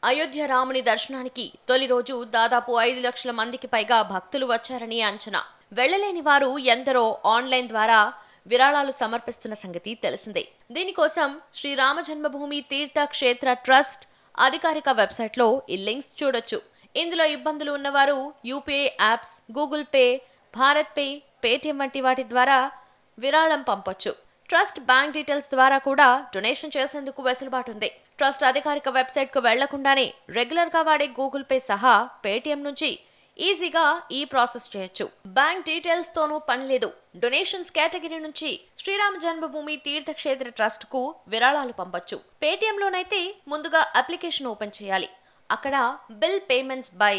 అయోధ్య రాముని దర్శనానికి తొలి రోజు దాదాపు 5 లక్షల మందికి పైగా భక్తులు వచ్చారని అంచనా. వెళ్లలేని వారు ఎందరో ఆన్లైన్ ద్వారా విరాళాలు సమర్పిస్తున్న సంగతి తెలిసిందే. దీనికోసం శ్రీరామ జన్మభూమి తీర్థ క్షేత్ర ట్రస్ట్ అధికారిక వెబ్సైట్లో ఈ లింక్స్ చూడొచ్చు. ఇందులో ఇబ్బందులు ఉన్నవారు UPI apps, Google pay, Bharat pay, Paytm వంటి వాటి ద్వారా విరాళం పంపొచ్చు. ట్రస్ట్ బ్యాంక్ డీటెయిల్స్ ద్వారా కూడా డొనేషన్ చేసేందుకు వెసులుబాటు ఉంది. ట్రస్ట్ అధికారిక వెబ్సైట్ కు వెళ్లకుండానే రెగ్యులర్ గా వాడే గూగుల్ పే సహా పేటిఎం నుంచి ఈజీగా ఈ ప్రాసెస్ చేయొచ్చు. బ్యాంక్ డీటెయిల్స్ తోనూ పని లేదు. డొనేషన్స్ కేటగిరీ నుంచి శ్రీరామ జన్మభూమి తీర్థక్షేత్ర ట్రస్ట్ కు విరాళాలు పంపొచ్చు. పేటిఎం లోనైతే ముందుగా అప్లికేషన్ ఓపెన్ చేయాలి. అక్కడ బిల్ పేమెంట్స్ బై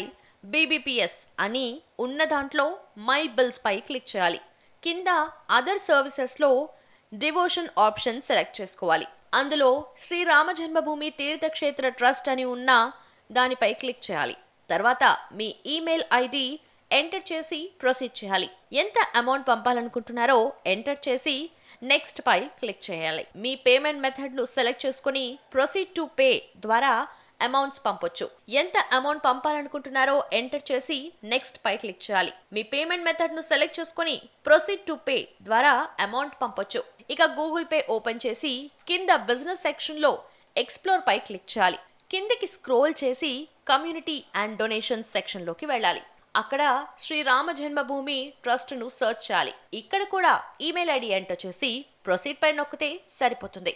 బీబీపీఎస్ అని ఉన్న దాంట్లో మై బిల్స్ పై క్లిక్ చేయాలి. కింద అదర్ సర్వీసెస్ లో డివోషన్ ఆప్షన్ సెలెక్ట్ చేసుకోవాలి. అందులో శ్రీరామ జన్మభూమి తీర్థక్షేత్ర ట్రస్ట్ అని ఉన్న దానిపై క్లిక్ చేయాలి. తర్వాత మీ ఈమెయిల్ ఐడి ఎంటర్ చేసి ప్రొసీడ్ చేయాలి. ఎంత అమౌంట్ పంపాలనుకుంటున్నారో ఎంటర్ చేసి నెక్స్ట్ పై క్లిక్ చేయాలి. మీ పేమెంట్ మెథడ్ ను సెలెక్ట్ చేసుకుని ప్రొసీడ్ టు పే ద్వారా అమౌంట్స్ పంపొచ్చు. ఎంత అమౌంట్ పంపాలనుకుంటున్నారో ఎంటర్ చేసి నెక్స్ట్ పై క్లిక్ చేయాలి. మీ పేమెంట్ మెథడ్ ను సెలెక్ట్ చేసుకుని ప్రొసీడ్ టు పే ద్వారా అమౌంట్ పంపొచ్చు. ఇక గూగుల్ పే ఓపెన్ చేసి కింద బిజినెస్ సెక్షన్ లో ఎక్స్ప్లోర్ పై క్లిక్ చేయాలి. కిందకి స్క్రోల్ చేసి కమ్యూనిటీ అండ్ డొనేషన్స్ సెక్షన్ లోకి వెళ్ళాలి. అక్కడ శ్రీరామ జన్మభూమి ట్రస్ట్ ను సెర్చ్ చేయాలి. ఇక్కడ కూడా ఈమెయిల్ ఐడి ఎంటర్ చేసి ప్రొసీడ్ పై నొక్కితే సరిపోతుంది.